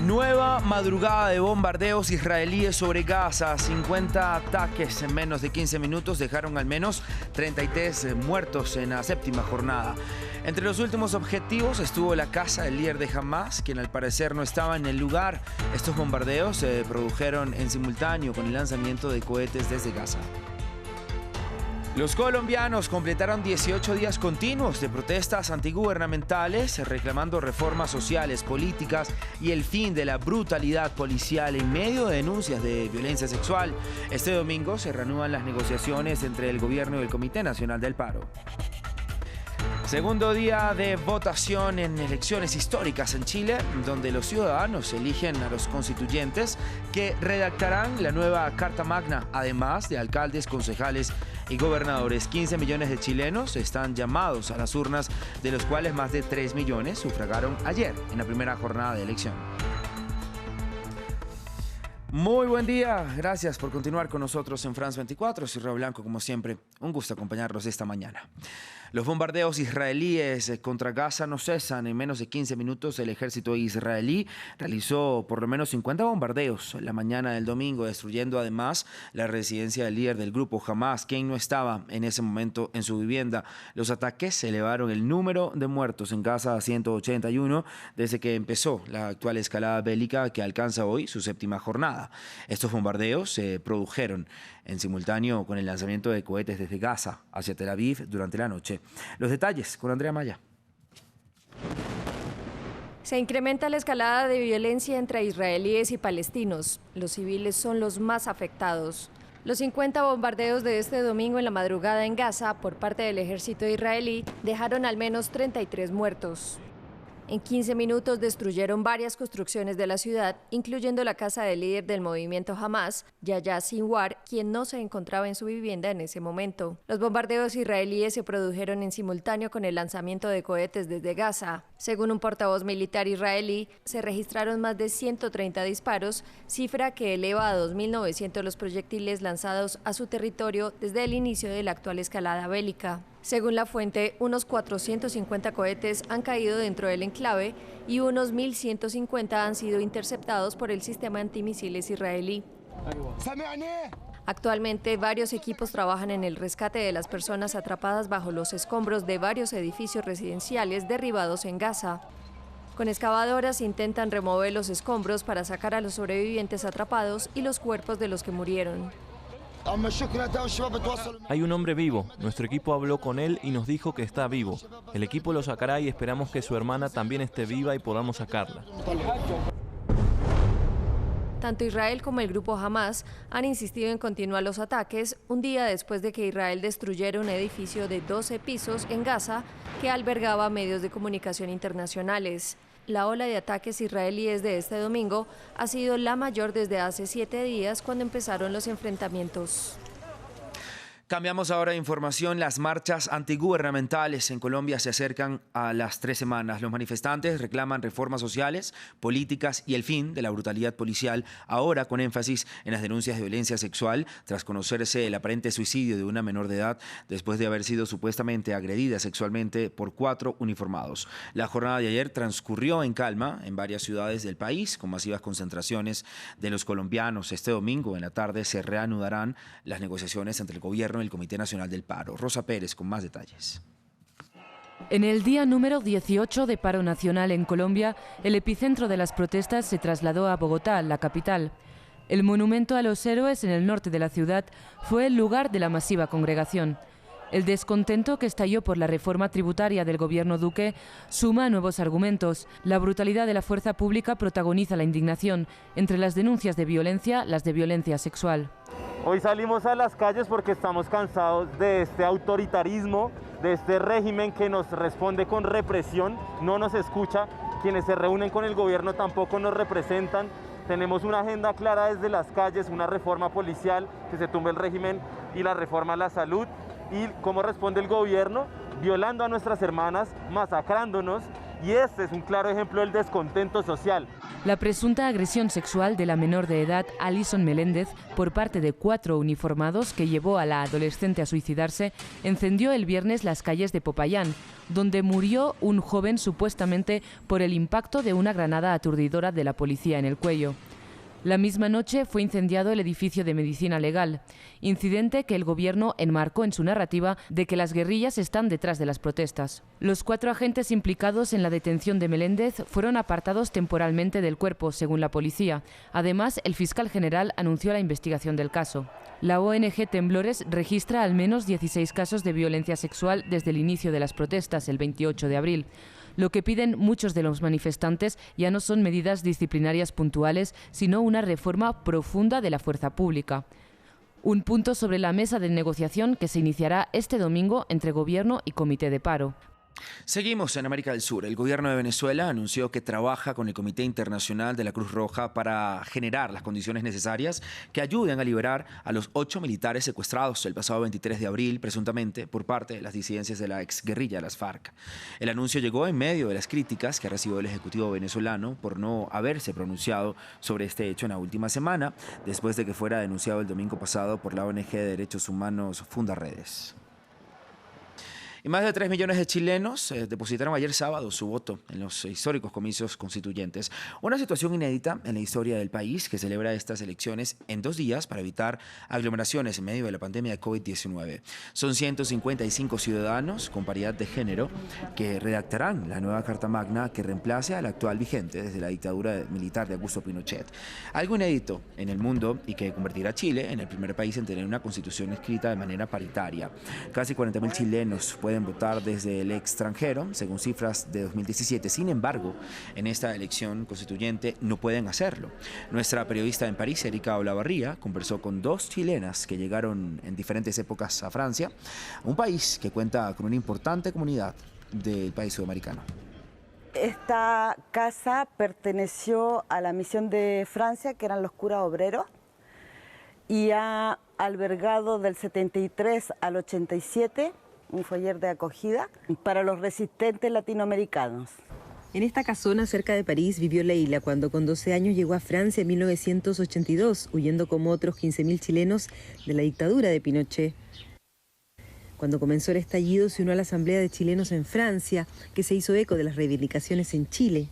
Nueva madrugada de bombardeos israelíes sobre Gaza. 50 ataques en menos de 15 minutos dejaron al menos 33 muertos en la séptima jornada. Entre los últimos objetivos estuvo la casa del líder de Hamas, quien al parecer no estaba en el lugar. Estos bombardeos se produjeron en simultáneo con el lanzamiento de cohetes desde Gaza. Los colombianos completaron 18 días continuos de protestas antigubernamentales reclamando reformas sociales, políticas y el fin de la brutalidad policial en medio de denuncias de violencia sexual. Este domingo se reanudan las negociaciones entre el gobierno y el Comité Nacional del Paro. Segundo día de votación en elecciones históricas en Chile, donde los ciudadanos eligen a los constituyentes que redactarán la nueva Carta Magna, además de alcaldes, concejales y gobernadores. 15 millones de chilenos están llamados a las urnas, de los cuales más de 3 millones sufragaron ayer en la primera jornada de elección. Muy buen día, gracias por continuar con nosotros en France 24. Soy Raúl Blanco, como siempre, un gusto acompañarlos esta mañana. Los bombardeos israelíes contra Gaza no cesan. En menos de 15 minutos el ejército israelí realizó por lo menos 50 bombardeos la mañana del domingo, destruyendo además la residencia del líder del grupo Hamas, quien no estaba en ese momento en su vivienda. Los ataques elevaron el número de muertos en Gaza a 181 desde que empezó la actual escalada bélica, que alcanza hoy su séptima jornada. Estos bombardeos se produjeron en simultáneo con el lanzamiento de cohetes desde Gaza hacia Tel Aviv durante la noche. Los detalles con Andrea Maya. Se incrementa la escalada de violencia entre israelíes y palestinos. Los civiles son los más afectados. Los 50 bombardeos de este domingo en la madrugada en Gaza por parte del ejército israelí dejaron al menos 33 muertos. En 15 minutos destruyeron varias construcciones de la ciudad, incluyendo la casa del líder del movimiento Hamas, Yahya Sinwar, quien no se encontraba en su vivienda en ese momento. Los bombardeos israelíes se produjeron en simultáneo con el lanzamiento de cohetes desde Gaza. Según un portavoz militar israelí, se registraron más de 130 disparos, cifra que eleva a 2.900 los proyectiles lanzados a su territorio desde el inicio de la actual escalada bélica. Según la fuente, unos 450 cohetes han caído dentro del enclave y unos 1.150 han sido interceptados por el sistema antimisiles israelí. Actualmente, varios equipos trabajan en el rescate de las personas atrapadas bajo los escombros de varios edificios residenciales derribados en Gaza. Con excavadoras intentan remover los escombros para sacar a los sobrevivientes atrapados y los cuerpos de los que murieron. Hay un hombre vivo. Nuestro equipo habló con él y nos dijo que está vivo. El equipo lo sacará y esperamos que su hermana también esté viva y podamos sacarla. Tanto Israel como el grupo Hamas han insistido en continuar los ataques un día después de que Israel destruyera un edificio de 12 pisos en Gaza que albergaba medios de comunicación internacionales. La ola de ataques israelíes de este domingo ha sido la mayor desde hace 7 días, cuando empezaron los enfrentamientos. Cambiamos ahora de información. Las marchas antigubernamentales en Colombia se acercan a las 3 semanas. Los manifestantes reclaman reformas sociales, políticas y el fin de la brutalidad policial, ahora con énfasis en las denuncias de violencia sexual, tras conocerse el aparente suicidio de una menor de edad después de haber sido supuestamente agredida sexualmente por 4 uniformados. La jornada de ayer transcurrió en calma en varias ciudades del país, con masivas concentraciones de los colombianos. Este domingo en la tarde se reanudarán las negociaciones entre el gobierno el Comité Nacional del Paro. Rosa Pérez con más detalles. En el día número 18 de paro nacional en Colombia, el epicentro de las protestas se trasladó a Bogotá, la capital. El monumento a los héroes en el norte de la ciudad fue el lugar de la masiva congregación. El descontento que estalló por la reforma tributaria del gobierno Duque suma nuevos argumentos. La brutalidad de la fuerza pública protagoniza la indignación. Entre las denuncias de violencia, las de violencia sexual. Hoy salimos a las calles porque estamos cansados de este autoritarismo, de este régimen que nos responde con represión, no nos escucha. Quienes se reúnen con el gobierno tampoco nos representan. Tenemos una agenda clara desde las calles, una reforma policial, que se tumbe el régimen, y la reforma a la salud. Y cómo responde el gobierno, violando a nuestras hermanas, masacrándonos, y este es un claro ejemplo del descontento social. La presunta agresión sexual de la menor de edad Alison Meléndez por parte de 4 uniformados que llevó a la adolescente a suicidarse encendió el viernes las calles de Popayán, donde murió un joven supuestamente por el impacto de una granada aturdidora de la policía en el cuello. La misma noche fue incendiado el edificio de Medicina Legal, incidente que el gobierno enmarcó en su narrativa de que las guerrillas están detrás de las protestas. Los 4 agentes implicados en la detención de Meléndez fueron apartados temporalmente del cuerpo, según la policía. Además, el fiscal general anunció la investigación del caso. La ONG Temblores registra al menos 16 casos de violencia sexual desde el inicio de las protestas, el 28 de abril. Lo que piden muchos de los manifestantes ya no son medidas disciplinarias puntuales, sino una reforma profunda de la fuerza pública. Un punto sobre la mesa de negociación que se iniciará este domingo entre gobierno y comité de paro. Seguimos en América del Sur. El gobierno de Venezuela anunció que trabaja con el Comité Internacional de la Cruz Roja para generar las condiciones necesarias que ayuden a liberar a los 8 militares secuestrados el pasado 23 de abril, presuntamente por parte de las disidencias de la exguerrilla de las FARC. El anuncio llegó en medio de las críticas que ha recibido el Ejecutivo venezolano por no haberse pronunciado sobre este hecho en la última semana, después de que fuera denunciado el domingo pasado por la ONG de Derechos Humanos Fundaredes. Y más de 3 millones de chilenos depositaron ayer sábado su voto en los históricos comicios constituyentes. Una situación inédita en la historia del país que celebra estas elecciones en 2 días para evitar aglomeraciones en medio de la pandemia de COVID-19. Son 155 ciudadanos con paridad de género que redactarán la nueva Carta Magna que reemplace a la actual vigente desde la dictadura militar de Augusto Pinochet. Algo inédito en el mundo y que convertirá a Chile en el primer país en tener una constitución escrita de manera paritaria. Casi 40.000 chilenos pueden votar desde el extranjero, según cifras de 2017. Sin embargo, en esta elección constituyente no pueden hacerlo. Nuestra periodista en París, Erika Olavarría, conversó con 2 chilenas que llegaron en diferentes épocas a Francia, un país que cuenta con una importante comunidad del país sudamericano. Esta casa perteneció a la misión de Francia, que eran los curas obreros, y ha albergado del 73 al 87 un taller de acogida para los resistentes latinoamericanos. En esta casona cerca de París vivió Leila cuando con 12 años llegó a Francia en 1982, huyendo como otros 15.000 chilenos de la dictadura de Pinochet. Cuando comenzó el estallido se unió a la Asamblea de Chilenos en Francia, que se hizo eco de las reivindicaciones en Chile.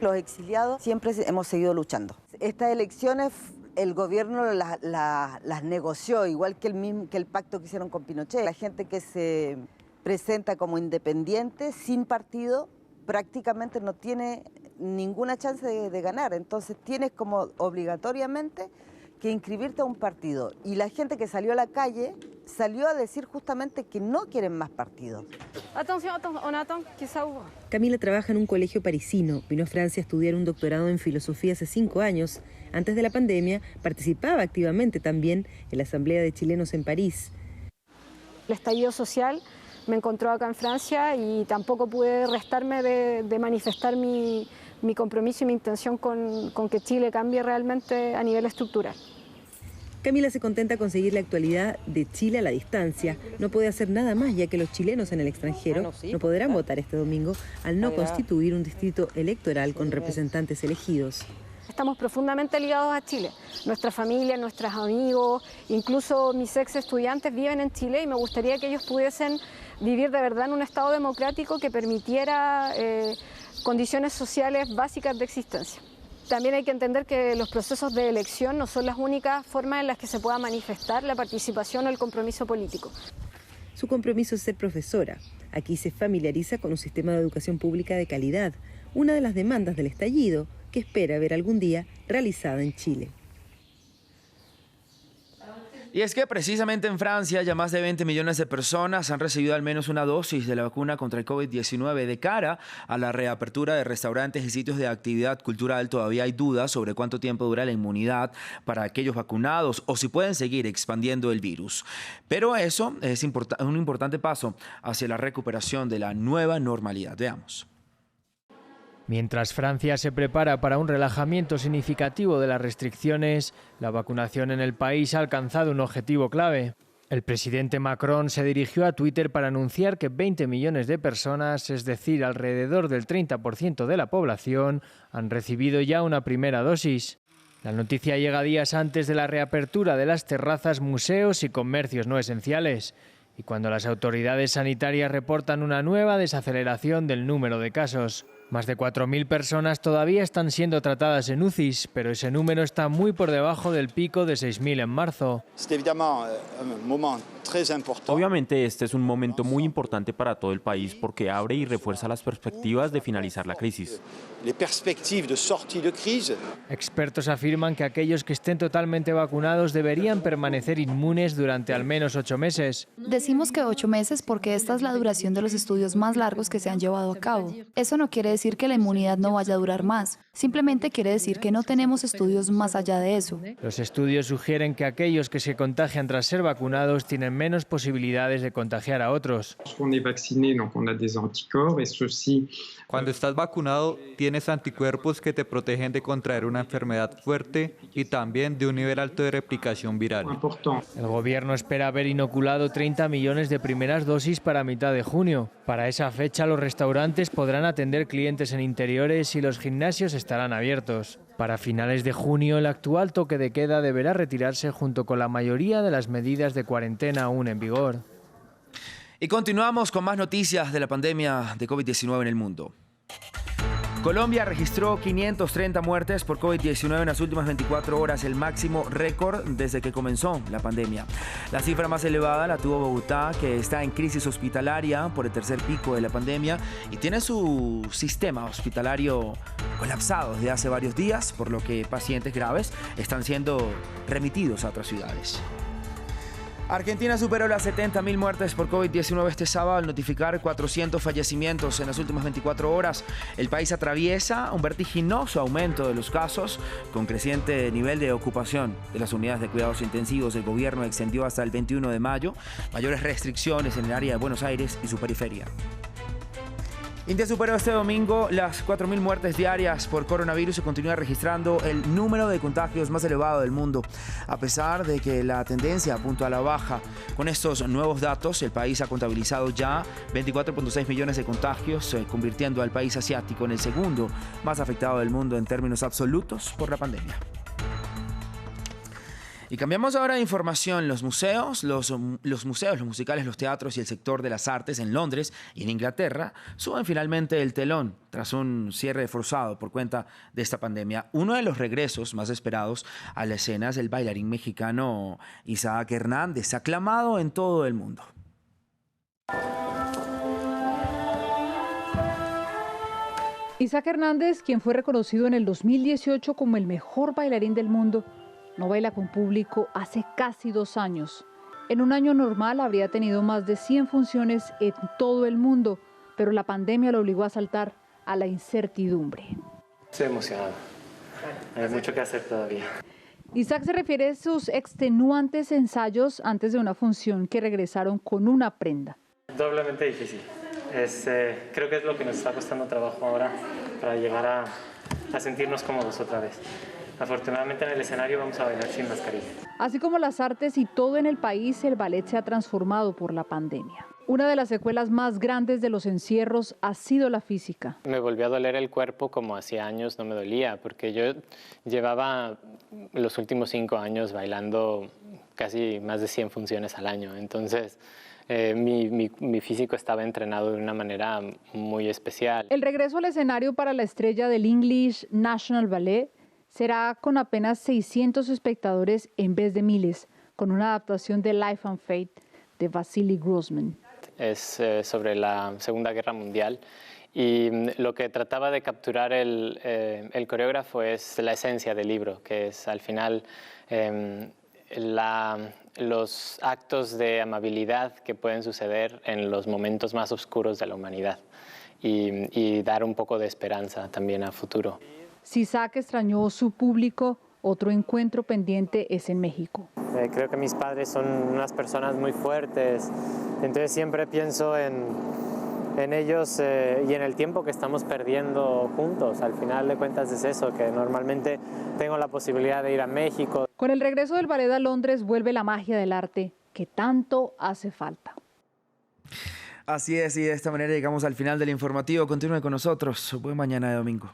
Los exiliados siempre hemos seguido luchando. Estas elecciones el gobierno las negoció, igual que el pacto que hicieron con Pinochet. La gente que se presenta como independiente, sin partido, prácticamente no tiene ninguna chance de ganar. Entonces tienes como obligatoriamente que inscribirte a un partido. Y la gente que salió a la calle salió a decir justamente que no quieren más partidos. Camila trabaja en un colegio parisino. Vino a Francia a estudiar un doctorado en filosofía hace 5 años. Antes de la pandemia, participaba activamente también en la Asamblea de Chilenos en París. El estallido social me encontró acá en Francia y tampoco pude restarme de manifestar mi compromiso y mi intención con que Chile cambie realmente a nivel estructural. Camila se contenta con seguir la actualidad de Chile a la distancia. No puede hacer nada más, ya que los chilenos en el extranjero no podrán votar este domingo al no constituir un distrito electoral con representantes elegidos. Estamos profundamente ligados a Chile. Nuestra familia, nuestros amigos, incluso mis ex estudiantes viven en Chile y me gustaría que ellos pudiesen vivir de verdad en un Estado democrático que permitiera condiciones sociales básicas de existencia. También hay que entender que los procesos de elección no son las únicas formas en las que se pueda manifestar la participación o el compromiso político. Su compromiso es ser profesora. Aquí se familiariza con un sistema de educación pública de calidad, una de las demandas del estallido que espera ver algún día realizada en Chile. Y es que precisamente en Francia ya más de 20 millones de personas han recibido al menos una dosis de la vacuna contra el COVID-19. De cara a la reapertura de restaurantes y sitios de actividad cultural, todavía hay dudas sobre cuánto tiempo dura la inmunidad para aquellos vacunados o si pueden seguir expandiendo el virus. Pero eso es un importante paso hacia la recuperación de la nueva normalidad. Veamos. Mientras Francia se prepara para un relajamiento significativo de las restricciones, la vacunación en el país ha alcanzado un objetivo clave. El presidente Macron se dirigió a Twitter para anunciar que 20 millones de personas, es decir, alrededor del 30% de la población, han recibido ya una primera dosis. La noticia llega días antes de la reapertura de las terrazas, museos y comercios no esenciales, y cuando las autoridades sanitarias reportan una nueva desaceleración del número de casos. Más de 4.000 personas todavía están siendo tratadas en UCIs, pero ese número está muy por debajo del pico de 6.000 en marzo. Obviamente este es un momento muy importante para todo el país porque abre y refuerza las perspectivas de finalizar la crisis. Expertos afirman que aquellos que estén totalmente vacunados deberían permanecer inmunes durante al menos 8 meses. Decimos que 8 meses porque esta es la duración de los estudios más largos que se han llevado a cabo. Eso no quiere decir que la inmunidad no vaya a durar más. Simplemente quiere decir que no tenemos estudios más allá de eso. Los estudios sugieren que aquellos que se contagian tras ser vacunados tienen menos posibilidades de contagiar a otros. Cuando estás vacunado, tienes anticuerpos que te protegen de contraer una enfermedad fuerte y también de un nivel alto de replicación viral. El gobierno espera haber inoculado 30 millones de primeras dosis para mitad de junio. Para esa fecha, los restaurantes podrán atender clientes en interiores y los gimnasios estarán abiertos. Para finales de junio, el actual toque de queda deberá retirarse junto con la mayoría de las medidas de cuarentena aún en vigor. Y continuamos con más noticias de la pandemia de COVID-19 en el mundo. Colombia registró 530 muertes por COVID-19 en las últimas 24 horas, el máximo récord desde que comenzó la pandemia. La cifra más elevada la tuvo Bogotá, que está en crisis hospitalaria por el tercer pico de la pandemia y tiene su sistema hospitalario colapsado desde hace varios días, por lo que pacientes graves están siendo remitidos a otras ciudades. Argentina superó las 70.000 muertes por COVID-19 este sábado al notificar 400 fallecimientos en las últimas 24 horas. El país atraviesa un vertiginoso aumento de los casos con creciente nivel de ocupación de las unidades de cuidados intensivos. El gobierno extendió hasta el 21 de mayo mayores restricciones en el área de Buenos Aires y su periferia. India superó este domingo las 4.000 muertes diarias por coronavirus y continúa registrando el número de contagios más elevado del mundo, a pesar de que la tendencia apunta a la baja. Con estos nuevos datos, el país ha contabilizado ya 24.6 millones de contagios, convirtiendo al país asiático en el segundo más afectado del mundo en términos absolutos por la pandemia. Y cambiamos ahora de información. Los museos, los musicales, los teatros y el sector de las artes en Londres y en Inglaterra suben finalmente el telón tras un cierre forzado por cuenta de esta pandemia. Uno de los regresos más esperados a la escena es el bailarín mexicano Isaac Hernández, aclamado en todo el mundo. Isaac Hernández, quien fue reconocido en el 2018 como el mejor bailarín del mundo, no baila con público hace casi 2 años. En un año normal habría tenido más de 100 funciones en todo el mundo, pero la pandemia lo obligó a saltar a la incertidumbre. Estoy emocionado. Hay mucho que hacer todavía. Isaac se refiere a sus extenuantes ensayos antes de una función que regresaron con una prenda. Doblemente difícil. Creo que es lo que nos está costando trabajo ahora para llegar a sentirnos cómodos otra vez. Afortunadamente en el escenario vamos a bailar sin mascarilla. Así como las artes y todo en el país, el ballet se ha transformado por la pandemia. Una de las secuelas más grandes de los encierros ha sido la física. Me volvió a doler el cuerpo como hacía años no me dolía, porque yo llevaba los últimos 5 años bailando casi más de 100 funciones al año. Entonces mi físico estaba entrenado de una manera muy especial. El regreso al escenario para la estrella del English National Ballet será con apenas 600 espectadores en vez de miles, con una adaptación de Life and Fate de Vasily Grossman. Es sobre la Segunda Guerra Mundial y lo que trataba de capturar el coreógrafo es la esencia del libro, que es al final los actos de amabilidad que pueden suceder en los momentos más oscuros de la humanidad y dar un poco de esperanza también a futuro. Si Isaac extrañó su público, otro encuentro pendiente es en México. Creo que mis padres son unas personas muy fuertes, entonces siempre pienso en ellos y en el tiempo que estamos perdiendo juntos. Al final de cuentas es eso, que normalmente tengo la posibilidad de ir a México. Con el regreso del ballet a Londres vuelve la magia del arte que tanto hace falta. Así es, y de esta manera llegamos al final del informativo. Continúe con nosotros. Buen mañana de domingo.